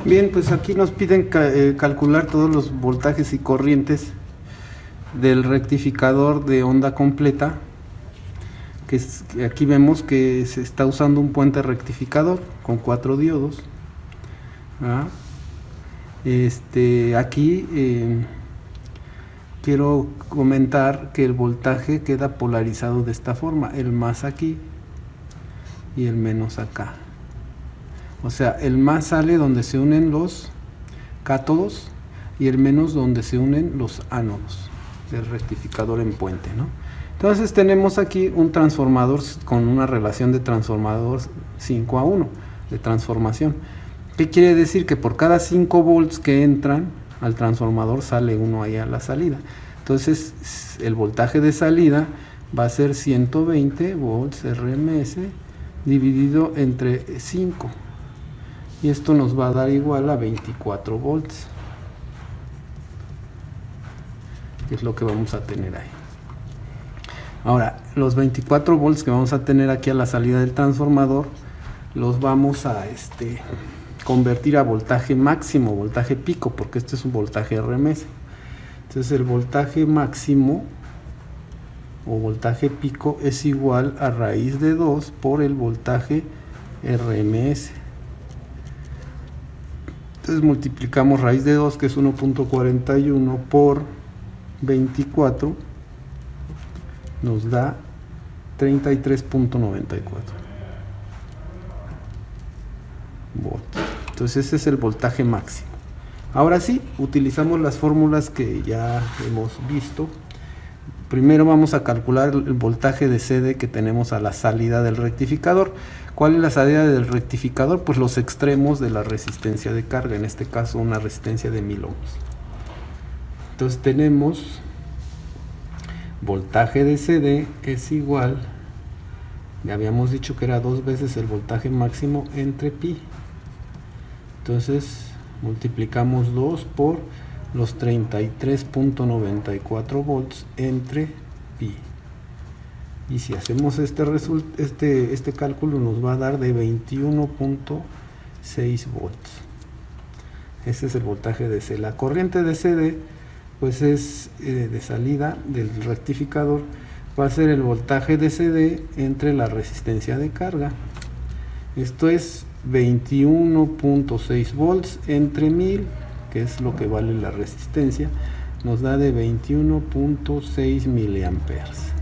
Bien, pues aquí nos piden calcular todos los voltajes y corrientes del rectificador de onda completa, que aquí vemos que se está usando un puente rectificador con 4 diodos. ¿Ah? Aquí quiero comentar que el voltaje queda polarizado de esta forma, el más aquí y el menos acá. O sea, el más sale donde se unen los cátodos y el menos donde se unen los ánodos del rectificador en puente, ¿no? Entonces tenemos aquí un transformador con una relación de transformador 5:1 de transformación. ¿Qué quiere decir? Que por cada 5 volts que entran al transformador sale uno ahí a la salida. Entonces el voltaje de salida va a ser 120 volts RMS dividido entre 5. Y esto nos va a dar igual a 24 volts, que es lo que vamos a tener ahí. Ahora, los 24 volts que vamos a tener aquí a la salida del transformador los vamos a convertir a voltaje máximo, voltaje pico, porque este es un voltaje RMS. Entonces el voltaje máximo o voltaje pico es igual a raíz de 2 por el voltaje RMS. Entonces multiplicamos raíz de 2, que es 1.41 por 24, nos da 33.94 volts. Entonces ese es el voltaje máximo. Ahora sí, utilizamos las fórmulas que ya hemos visto. Primero vamos a calcular el voltaje de CD que tenemos a la salida del rectificador. ¿Cuál es la salida del rectificador? Pues los extremos de la resistencia de carga, en este caso una resistencia de 1000 ohms. Entonces tenemos voltaje de CD es igual, ya habíamos dicho que era 2 veces el voltaje máximo entre pi. Entonces multiplicamos 2 por los 33.94 volts entre pi. Y si hacemos este cálculo nos va a dar de 21.6 volts. Ese es el voltaje de C. La corriente de CD pues es de salida del rectificador, va a ser el voltaje de CD entre la resistencia de carga. Esto es 21.6 volts entre 1000, que es lo que vale la resistencia, nos da de 21.6 miliamperes.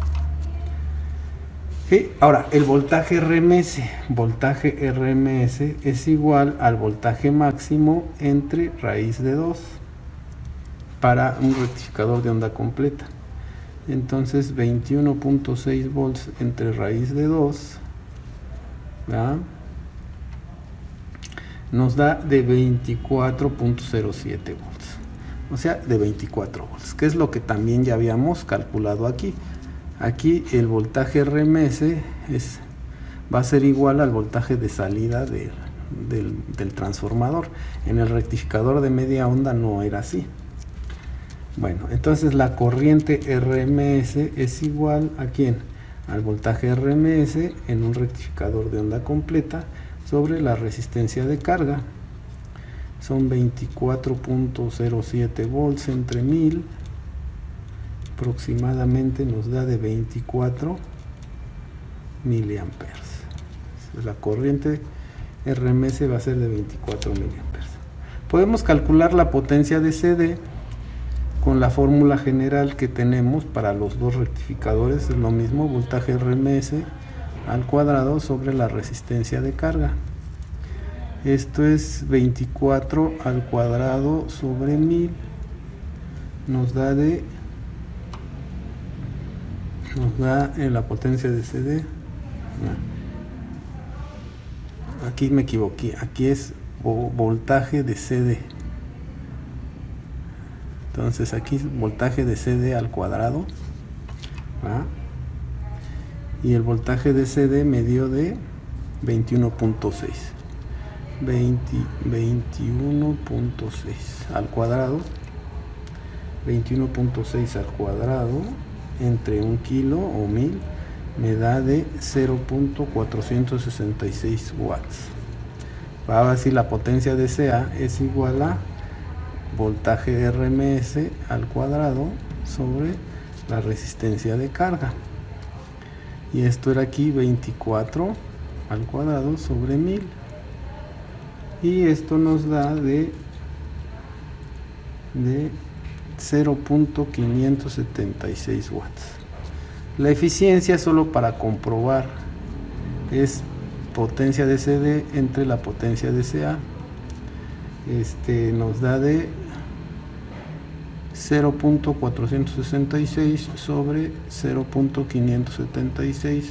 ¿Sí? Ahora, el voltaje RMS es igual al voltaje máximo entre raíz de 2 para un rectificador de onda completa. Entonces 21.6 volts entre raíz de 2, ¿verdad?, nos da de 24.07 volts, o sea, de 24 volts, que es lo que también ya habíamos calculado aquí. Aquí el voltaje RMS va a ser igual al voltaje de salida del transformador. En el rectificador de media onda no era así. Bueno, entonces la corriente RMS es igual a ¿quién? Al voltaje RMS en un rectificador de onda completa sobre la resistencia de carga. Son 24.07 volts entre 1000, aproximadamente nos da de 24 miliamperes. La corriente RMS va a ser de 24 miliamperes. Podemos calcular la potencia de CD con la fórmula general que tenemos para los dos rectificadores. Es lo mismo, voltaje RMS al cuadrado sobre la resistencia de carga. Esto es 24 al cuadrado sobre 1000, nos da en la potencia de CD. Aquí me equivoqué, aquí es voltaje de CD. Entonces aquí es voltaje de CD al cuadrado, ¿va? Y el voltaje de CD me dio de 21.6 al cuadrado, 21.6 al cuadrado entre 1 kilo o 1000 me da de 0.466 watts. Ahora decir la potencia de CA es igual a voltaje RMS al cuadrado sobre la resistencia de carga. Y esto era aquí 24 al cuadrado sobre 1000. Y esto nos da de 0.576 watts. La eficiencia, solo para comprobar, es potencia de CD entre la potencia de CA. Nos da de 0.466 sobre 0.576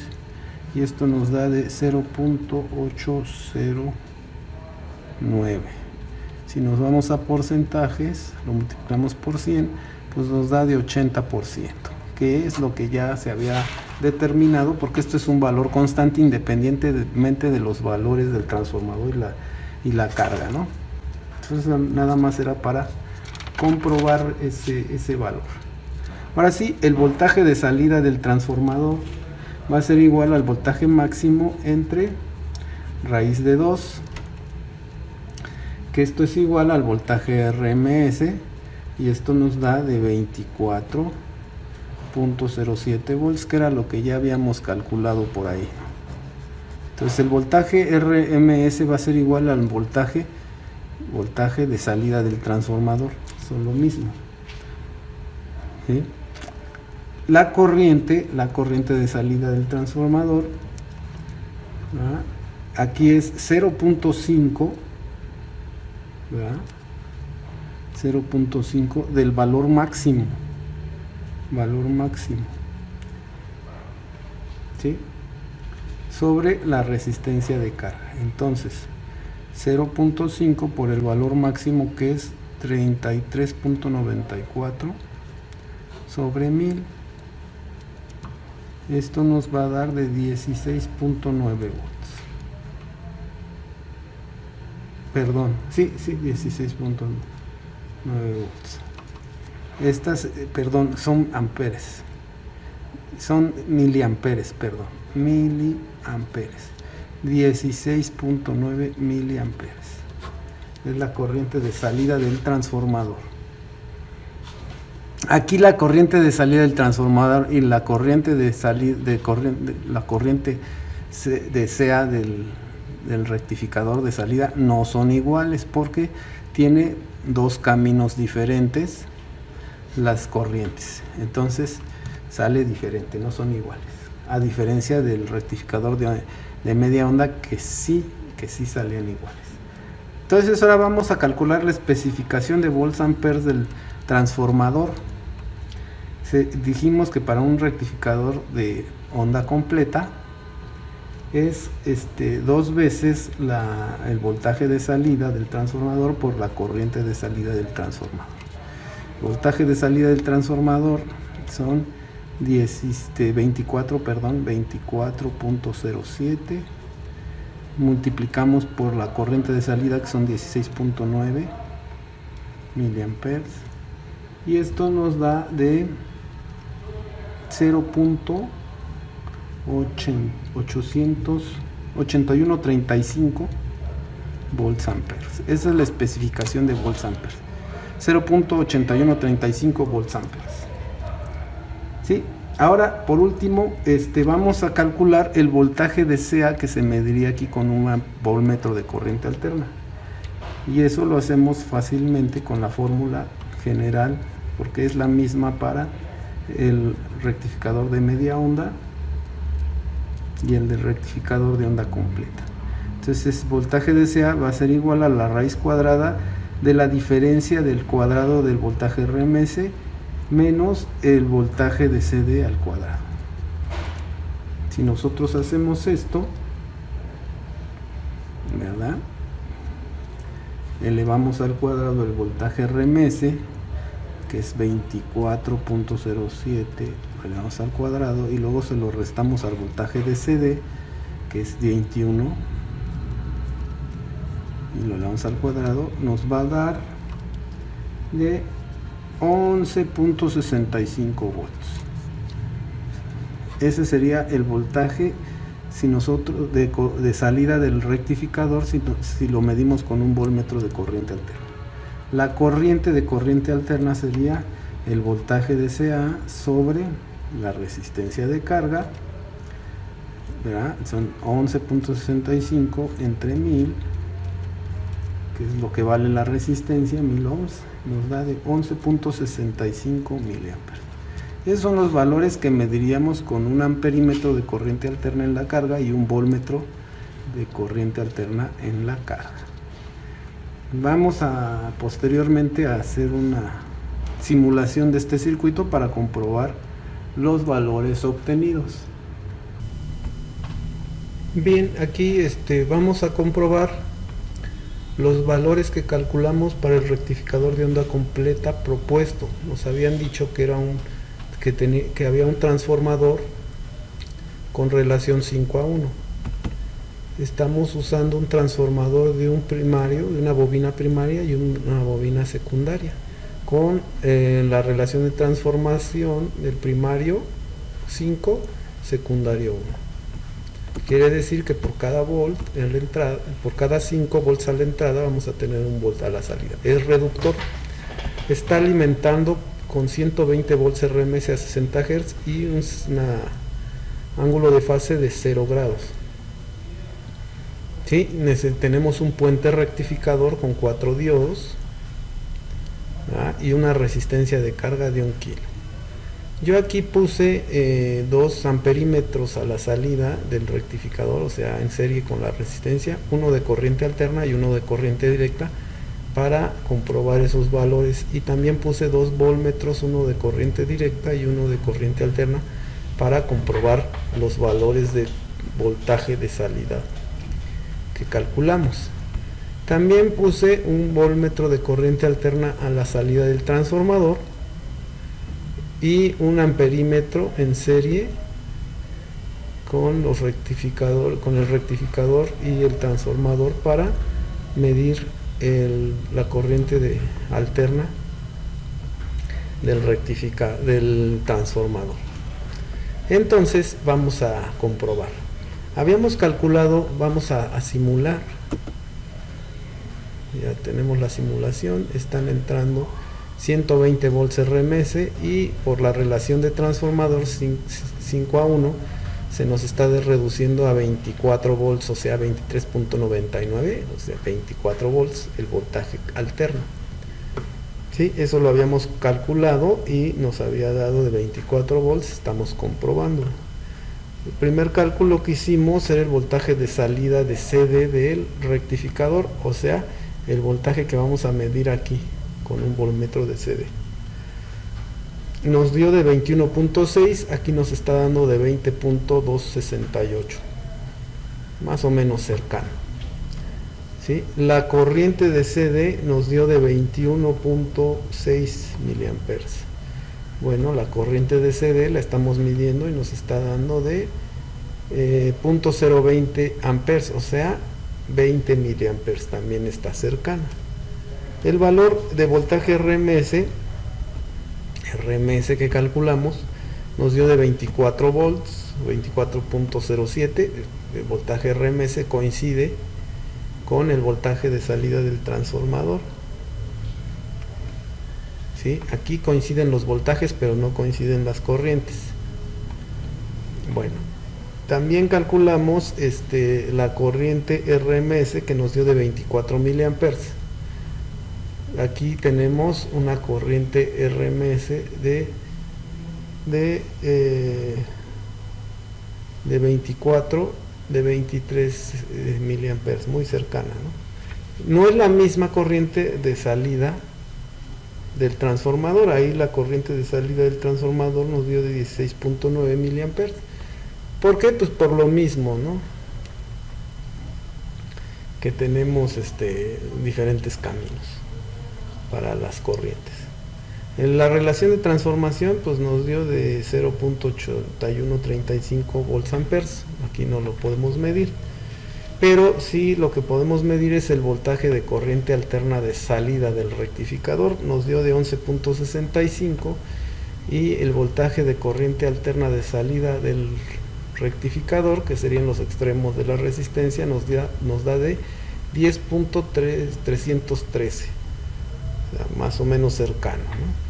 y esto nos da de 0.809. Si nos vamos a porcentajes, lo multiplicamos por 100, pues nos da de 80%, que es lo que ya se había determinado, porque esto es un valor constante independientemente de los valores del transformador y la carga, ¿no? Entonces nada más era para comprobar ese valor. Ahora sí, el voltaje de salida del transformador va a ser igual al voltaje máximo entre raíz de 2, que esto es igual al voltaje RMS, y esto nos da de 24.07 volts, que era lo que ya habíamos calculado por ahí. Entonces el voltaje RMS va a ser igual al voltaje de salida del transformador, son lo mismo, ¿sí? La corriente de salida del transformador, ¿verdad? Aquí es 0.5, ¿verdad? 0.5 del valor máximo, ¿sí? Sobre la resistencia de carga. Entonces 0.5 por el valor máximo, que es 33.94 sobre 1000. Esto nos va a dar de 16.9 watts. Perdón, sí, 16.9 watts. Estas, perdón, son amperes. Son miliamperes, perdón. Miliamperes. 16.9 miliamperes. Es la corriente de salida del transformador. Aquí la corriente de salida del transformador y la corriente de salida la corriente de CA del rectificador de salida no son iguales, porque tiene dos caminos diferentes las corrientes. Entonces sale diferente, no son iguales. A diferencia del rectificador de media onda, que sí salían iguales. Entonces ahora vamos a calcular la especificación de volts amperes del transformador. Dijimos que para un rectificador de onda completa es 2 veces el voltaje de salida del transformador por la corriente de salida del transformador. El voltaje de salida del transformador son 24.07, multiplicamos por la corriente de salida, que son 16.9 miliamperes, y esto nos da de 0.8135 volts amperes. Esa es la especificación de volts amperes. 0.8135 volts amperes. ¿Sí? Ahora, por último, vamos a calcular el voltaje de CA, que se mediría aquí con un voltmetro de corriente alterna. Y eso lo hacemos fácilmente con la fórmula general, porque es la misma para el rectificador de media onda y el del rectificador de onda completa. Entonces, voltaje de CA va a ser igual a la raíz cuadrada de la diferencia del cuadrado del voltaje RMS menos el voltaje de CD al cuadrado. Si nosotros hacemos esto, ¿verdad?, elevamos al cuadrado el voltaje RMS, que es 24.07, elevamos al cuadrado, y luego se lo restamos al voltaje de CD, que es 21, y lo elevamos al cuadrado, nos va a dar de 11.65 volts. Ese sería el voltaje si nosotros de salida del rectificador si lo medimos con un voltmetro de corriente alterna. La corriente de corriente alterna sería el voltaje de CA sobre la resistencia de carga, ¿verdad? Son 11.65 entre 1000, que es lo que vale la resistencia, 1000 ohms, nos da de 11.65 miliamperes. Esos son los valores que mediríamos con un amperímetro de corriente alterna en la carga y un voltmetro de corriente alterna en la carga. Vamos a posteriormente a hacer una simulación de este circuito para comprobar los valores obtenidos. Bien, aquí vamos a comprobar los valores que calculamos para el rectificador de onda completa propuesto. Nos habían dicho que era que había un transformador con relación 5:1. Estamos usando un transformador de un primario, de una bobina primaria y una bobina secundaria, con la relación de transformación del primario 5, secundario 1. Quiere decir que por cada volt en la entrada, por cada 5 volts a la entrada, vamos a tener un volt a la salida. Es reductor, está alimentando con 120 volts RMS a 60 Hz y un ángulo de fase de 0 grados. ¿Sí? Tenemos un puente rectificador con 4 diodos, ¿verdad? Y una resistencia de carga de 1 kilo. Yo aquí puse 2 amperímetros a la salida del rectificador, o sea, en serie con la resistencia, uno de corriente alterna y uno de corriente directa, para comprobar esos valores, y también puse 2 voltmetros, uno de corriente directa y uno de corriente alterna, para comprobar los valores de voltaje de salida que calculamos. También puse un voltmetro de corriente alterna a la salida del transformador y un amperímetro en serie con el rectificador y el transformador para medir la corriente alterna del transformador. Entonces vamos a comprobar. Habíamos calculado, vamos a simular. Ya tenemos la simulación, están entrando 120 volts RMS y por la relación de transformador 5:1 se nos está reduciendo a 24 volts, o sea 23.99, o sea 24 volts el voltaje alterno. ¿Sí? Eso lo habíamos calculado y nos había dado de 24 volts, estamos comprobando. El primer cálculo que hicimos era el voltaje de salida de CD del rectificador, o sea el voltaje que vamos a medir aquí con un voltmetro de CD. Nos dio de 21.6, aquí nos está dando de 20.268, más o menos cercano. ¿Sí? La corriente de CD nos dio de 21.6 miliamperes. Bueno, la corriente de CD la estamos midiendo y nos está dando de 0.020 amperes, o sea 20 miliamperes, también está cercana. El valor de voltaje RMS que calculamos nos dio de 24 volts, 24.07. El voltaje RMS coincide con el voltaje de salida del transformador. ¿Sí? Aquí coinciden los voltajes, pero no coinciden las corrientes. Bueno, también calculamos la corriente RMS que nos dio de 24 miliamperes. Aquí tenemos una corriente RMS de 23 miliamperes, muy cercana, ¿no? No es la misma corriente de salida del transformador. Ahí la corriente de salida del transformador nos dio de 16.9 miliamperes. ¿Por qué? Pues por lo mismo, ¿no? Que tenemos diferentes caminos para las corrientes. En la relación de transformación pues nos dio de 0.8135 volts amperes. Aquí no lo podemos medir, pero sí lo que podemos medir es el voltaje de corriente alterna de salida del rectificador. Nos dio de 11.65 y el voltaje de corriente alterna de salida del rectificador, que serían los extremos de la resistencia, nos da de 10.313, o sea, más o menos cercano, ¿no?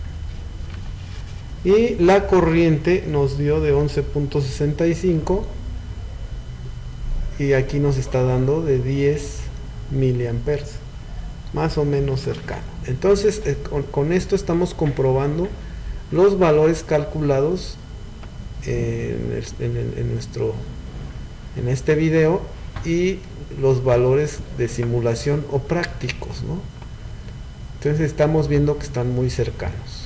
Y la corriente nos dio de 11.65, y aquí nos está dando de 10 miliamperes, más o menos cercano. Entonces con esto estamos comprobando los valores calculados en este video, y los valores de simulación o prácticos, ¿no? Entonces estamos viendo que están muy cercanos.